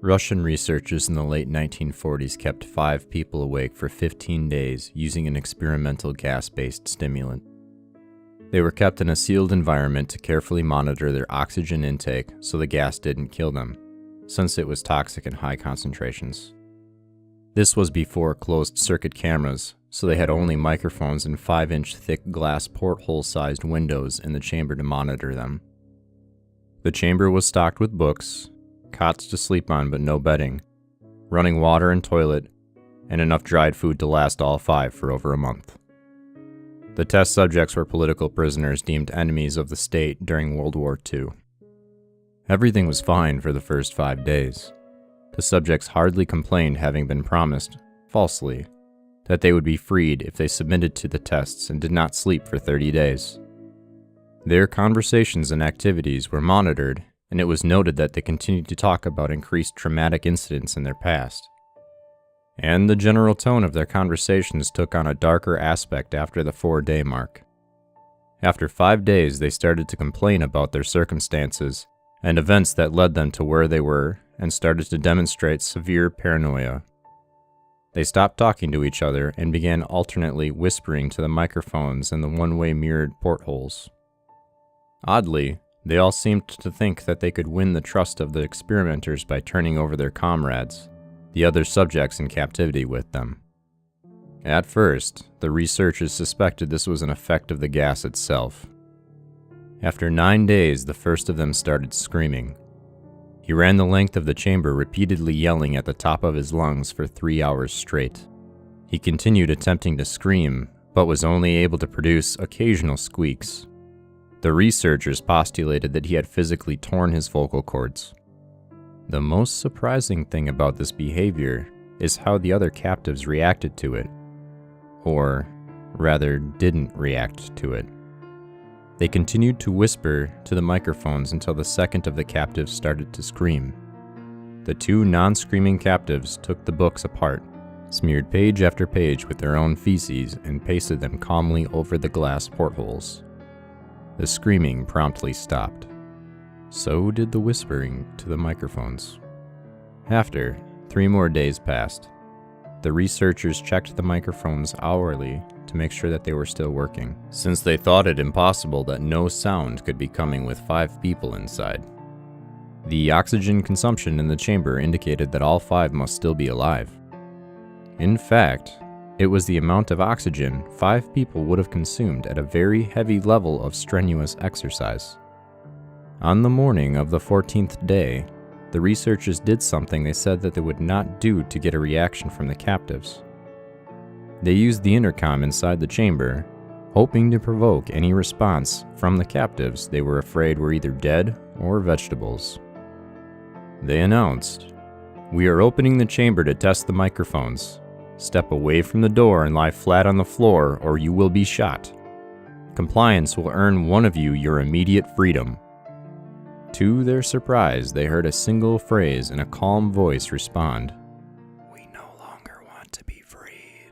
Russian researchers in the late 1940s kept 5 people awake for 15 days using an experimental gas-based stimulant. They were kept in a sealed environment to carefully monitor their oxygen intake so the gas didn't kill them, since it was toxic in high concentrations. This was before closed-circuit cameras, so they had only microphones and 5-inch thick glass porthole-sized windows in the chamber to monitor them. The chamber was stocked with books, cots to sleep on but no bedding, running water and toilet, and enough dried food to last all 5 for over a month. The test subjects were political prisoners deemed enemies of the state during World War II. Everything was fine for the first 5 days. The subjects hardly complained, having been promised, falsely, that they would be freed if they submitted to the tests and did not sleep for 30 days. Their conversations and activities were monitored, and it was noted that they continued to talk about increased traumatic incidents in their past. And the general tone of their conversations took on a darker aspect after the 4-day mark. After 5 days, they started to complain about their circumstances and events that led them to where they were and started to demonstrate severe paranoia. They stopped talking to each other and began alternately whispering to the microphones in the one-way mirrored portholes. Oddly, they all seemed to think that they could win the trust of the experimenters by turning over their comrades, the other subjects in captivity, with them. At first, the researchers suspected this was an effect of the gas itself. After 9 days, the first of them started screaming. He ran the length of the chamber, repeatedly yelling at the top of his lungs for 3 hours straight. He continued attempting to scream, but was only able to produce occasional squeaks. The researchers postulated that he had physically torn his vocal cords. The most surprising thing about this behavior is how the other captives reacted to it. Or, rather, didn't react to it. They continued to whisper to the microphones until the second of the captives started to scream. The 2 non-screaming captives took the books apart, smeared page after page with their own feces, and pasted them calmly over the glass portholes. The screaming promptly stopped. So did the whispering to the microphones. After 3 more days passed, the researchers checked the microphones hourly to make sure that they were still working, since they thought it impossible that no sound could be coming with 5 people inside. The oxygen consumption in the chamber indicated that all 5 must still be alive. In fact, it was the amount of oxygen 5 people would have consumed at a very heavy level of strenuous exercise. On the morning of the 14th day, the researchers did something they said that they would not do to get a reaction from the captives. They used the intercom inside the chamber, hoping to provoke any response from the captives they were afraid were either dead or vegetables. They announced, "We are opening the chamber to test the microphones. Step away from the door and lie flat on the floor or you will be shot. Compliance will earn one of you your immediate freedom." To their surprise, they heard a single phrase in a calm voice respond, "We no longer want to be freed."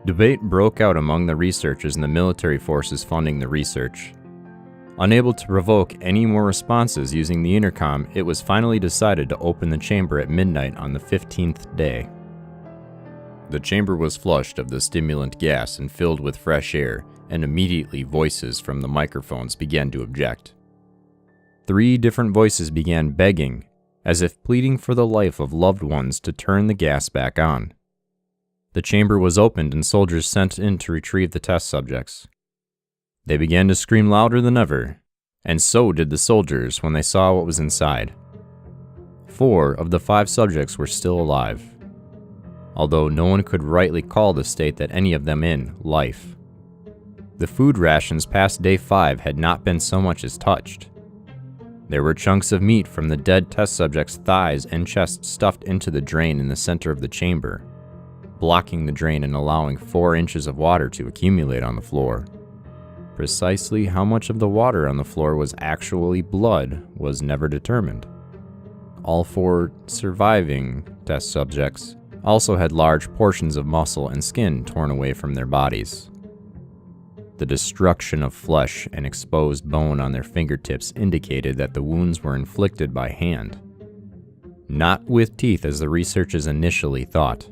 Debate broke out among the researchers and the military forces funding the research. Unable to provoke any more responses using the intercom, it was finally decided to open the chamber at midnight on the 15th day. The chamber was flushed of the stimulant gas and filled with fresh air, and immediately voices from the microphones began to object. 3 different voices began begging, as if pleading for the life of loved ones, to turn the gas back on. The chamber was opened and soldiers sent in to retrieve the test subjects. They began to scream louder than ever, and so did the soldiers when they saw what was inside. 4 of the 5 subjects were still alive, although no one could rightly call the state that any of them in life. The food rations past day 5 had not been so much as touched. There were chunks of meat from the dead test subjects' thighs and chest stuffed into the drain in the center of the chamber, blocking the drain and allowing 4 inches of water to accumulate on the floor. Precisely how much of the water on the floor was actually blood was never determined. All 4 surviving test subjects also had large portions of muscle and skin torn away from their bodies. The destruction of flesh and exposed bone on their fingertips indicated that the wounds were inflicted by hand. not with teeth as the researchers initially thought.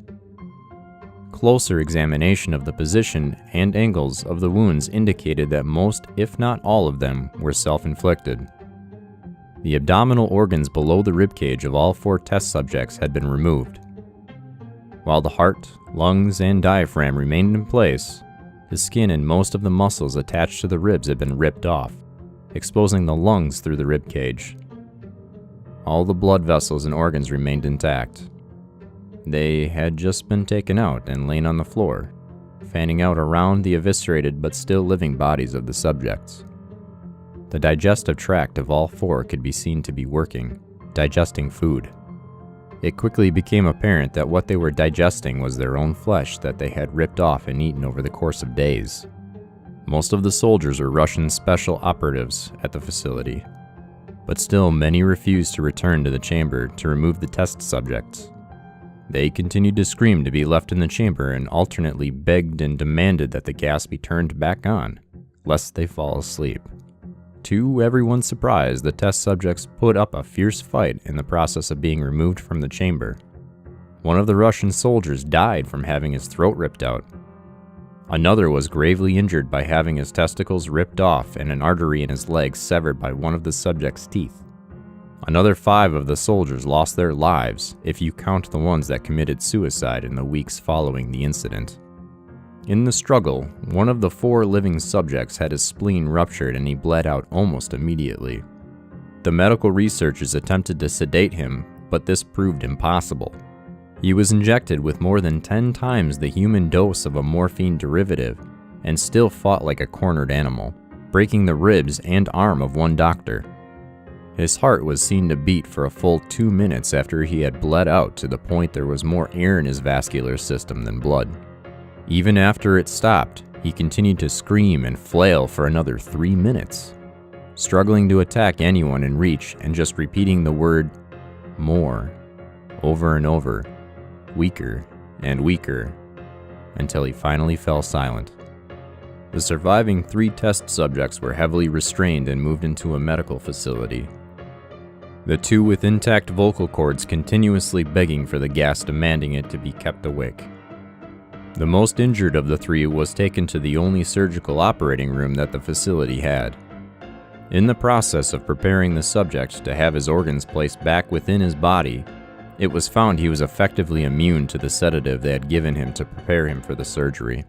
Closer examination of the position and angles of the wounds indicated that most, if not all of them, were self-inflicted. The abdominal organs below the ribcage of all 4 test subjects had been removed. While the heart, lungs, and diaphragm remained in place, the skin and most of the muscles attached to the ribs had been ripped off, exposing the lungs through the ribcage. All the blood vessels and organs remained intact. They had just been taken out and lain on the floor, fanning out around the eviscerated but still living bodies of the subjects. The digestive tract of all 4 could be seen to be working, digesting food. It quickly became apparent that what they were digesting was their own flesh that they had ripped off and eaten over the course of days. Most of the soldiers were Russian special operatives at the facility, but still many refused to return to the chamber to remove the test subjects. They continued to scream to be left in the chamber and alternately begged and demanded that the gas be turned back on, lest they fall asleep. To everyone's surprise, the test subjects put up a fierce fight in the process of being removed from the chamber. One of the Russian soldiers died from having his throat ripped out. Another was gravely injured by having his testicles ripped off and an artery in his leg severed by one of the subject's teeth. Another 5 of the soldiers lost their lives, if you count the ones that committed suicide in the weeks following the incident. In the struggle, one of the 4 living subjects had his spleen ruptured and he bled out almost immediately. The medical researchers attempted to sedate him, but this proved impossible. He was injected with more than 10 times the human dose of a morphine derivative and still fought like a cornered animal, breaking the ribs and arm of one doctor. His heart was seen to beat for a full 2 minutes after he had bled out to the point there was more air in his vascular system than blood. Even after it stopped, he continued to scream and flail for another 3 minutes, struggling to attack anyone in reach and just repeating the word "more" over and over, weaker and weaker, until he finally fell silent. The surviving 3 test subjects were heavily restrained and moved into a medical facility. The 2 with intact vocal cords continuously begging for the gas, demanding it to be kept awake. The most injured of the 3 was taken to the only surgical operating room that the facility had. In the process of preparing the subject to have his organs placed back within his body, it was found he was effectively immune to the sedative they had given him to prepare him for the surgery.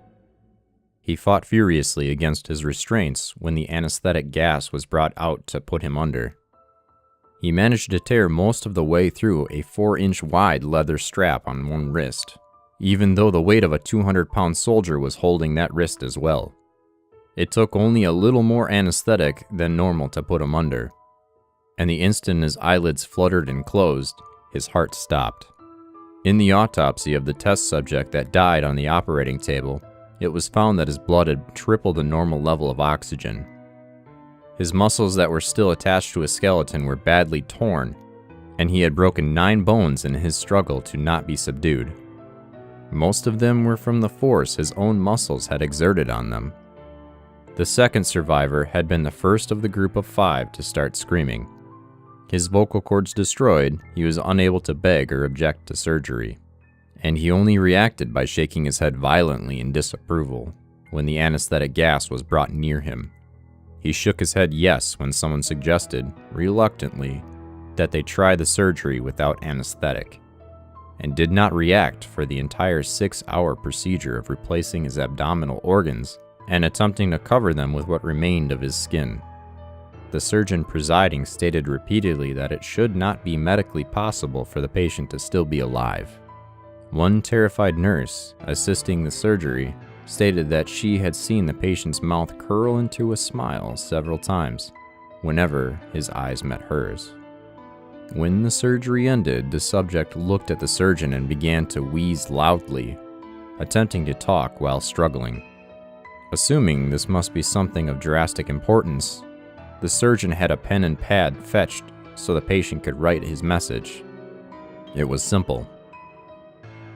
He fought furiously against his restraints when the anesthetic gas was brought out to put him under. He managed to tear most of the way through a 4-inch wide leather strap on one wrist, even though the weight of a 200-pound soldier was holding that wrist as well. It took only a little more anesthetic than normal to put him under, and the instant his eyelids fluttered and closed, his heart stopped. In the autopsy of the test subject that died on the operating table, it was found that his blood had tripled the normal level of oxygen. His muscles that were still attached to his skeleton were badly torn, and he had broken 9 bones in his struggle to not be subdued. Most of them were from the force his own muscles had exerted on them. The second survivor had been the first of the group of 5 to start screaming. His vocal cords destroyed, he was unable to beg or object to surgery, and he only reacted by shaking his head violently in disapproval when the anesthetic gas was brought near him. He shook his head yes when someone suggested, reluctantly, that they try the surgery without anesthetic, and did not react for the entire 6-hour procedure of replacing his abdominal organs and attempting to cover them with what remained of his skin. The surgeon presiding stated repeatedly that it should not be medically possible for the patient to still be alive. One terrified nurse, assisting the surgery, stated that she had seen the patient's mouth curl into a smile several times whenever his eyes met hers. When the surgery ended, the subject looked at the surgeon and began to wheeze loudly, attempting to talk while struggling. Assuming this must be something of drastic importance, the surgeon had a pen and pad fetched so the patient could write his message. It was simple: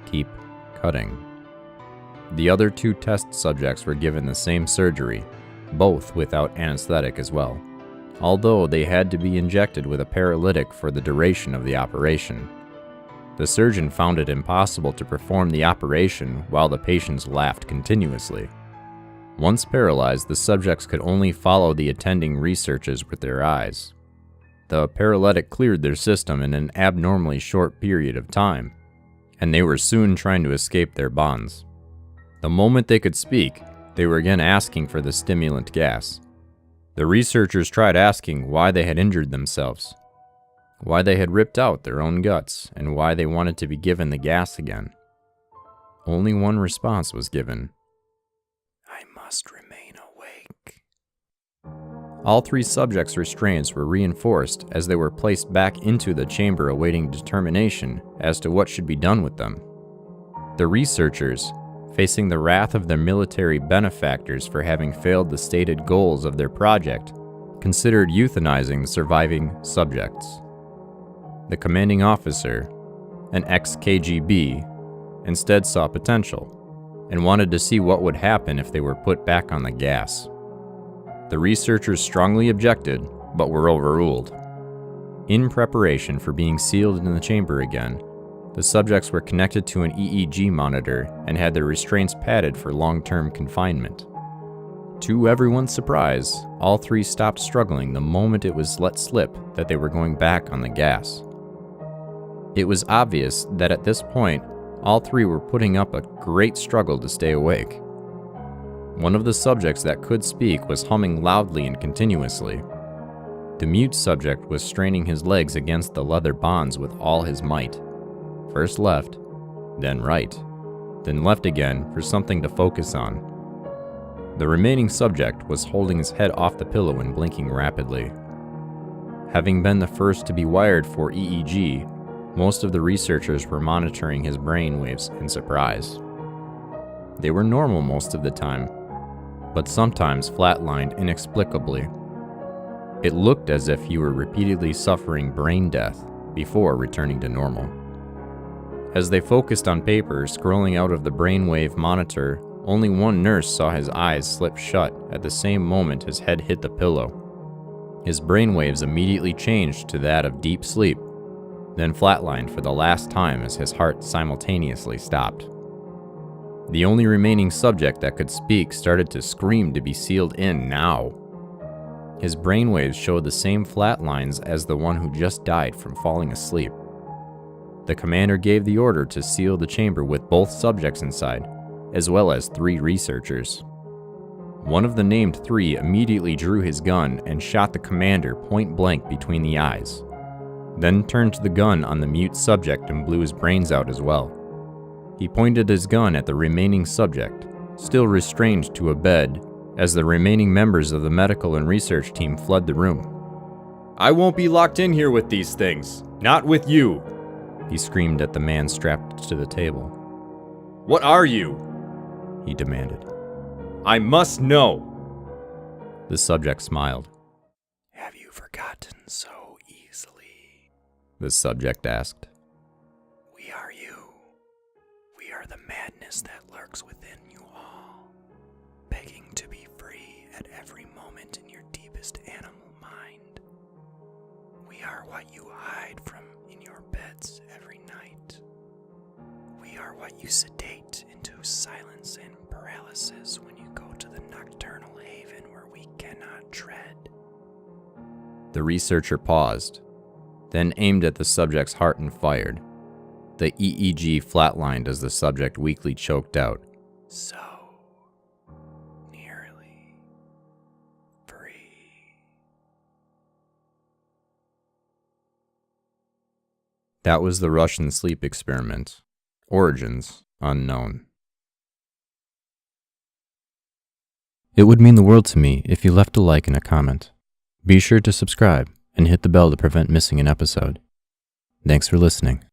keep cutting. The other 2 test subjects were given the same surgery, both without anesthetic as well, although they had to be injected with a paralytic for the duration of the operation. The surgeon found it impossible to perform the operation while the patients laughed continuously. Once paralyzed, the subjects could only follow the attending researchers with their eyes. The paralytic cleared their system in an abnormally short period of time, and they were soon trying to escape their bonds. The moment they could speak, they were again asking for the stimulant gas. The researchers tried asking why they had injured themselves, why they had ripped out their own guts, and why they wanted to be given the gas again. Only one response was given: "I must remain awake." All 3 subjects' restraints were reinforced as they were placed back into the chamber awaiting determination as to what should be done with them. The researchers, facing the wrath of their military benefactors for having failed the stated goals of their project, considered euthanizing the surviving subjects. The commanding officer, an ex-KGB, instead saw potential and wanted to see what would happen if they were put back on the gas. The researchers strongly objected, but were overruled. In preparation for being sealed in the chamber again, the subjects were connected to an EEG monitor and had their restraints padded for long-term confinement. To everyone's surprise, all 3 stopped struggling the moment it was let slip that they were going back on the gas. It was obvious that at this point, all 3 were putting up a great struggle to stay awake. One of the subjects that could speak was humming loudly and continuously. The mute subject was straining his legs against the leather bonds with all his might. First left, then right, then left again for something to focus on. The remaining subject was holding his head off the pillow and blinking rapidly. Having been the first to be wired for EEG, most of the researchers were monitoring his brain waves in surprise. They were normal most of the time, but sometimes flatlined inexplicably. It looked as if he were repeatedly suffering brain death before returning to normal. As they focused on paper scrolling out of the brainwave monitor, only one nurse saw his eyes slip shut at the same moment his head hit the pillow. His brainwaves immediately changed to that of deep sleep, then flatlined for the last time as his heart simultaneously stopped. The only remaining subject that could speak started to scream to be sealed in now. His brainwaves showed the same flat lines as the one who just died from falling asleep. The commander gave the order to seal the chamber with both subjects inside, as well as 3 researchers. One of the named 3 immediately drew his gun and shot the commander point blank between the eyes, then turned the gun on the mute subject and blew his brains out as well. He pointed his gun at the remaining subject, still restrained to a bed, as the remaining members of the medical and research team fled the room. "I won't be locked in here with these things. Not with you," he screamed at the man strapped to the table. "What are you?" he demanded. "I must know." The subject smiled. "Have you forgotten so easily?" the subject asked. "We are you. We are the madness that lurks within you all, begging to be free at every moment in your deepest animal mind. We are what you hide from in your beds every night. We are what you sedate into silence and paralysis when you go to the nocturnal haven where we cannot tread." The researcher paused, then aimed at the subject's heart and fired. The EEG flatlined as the subject weakly choked out, "So nearly free." That was the Russian sleep experiment. Origins unknown. It would mean the world to me if you left a like and a comment. Be sure to subscribe and hit the bell to prevent missing an episode. Thanks for listening.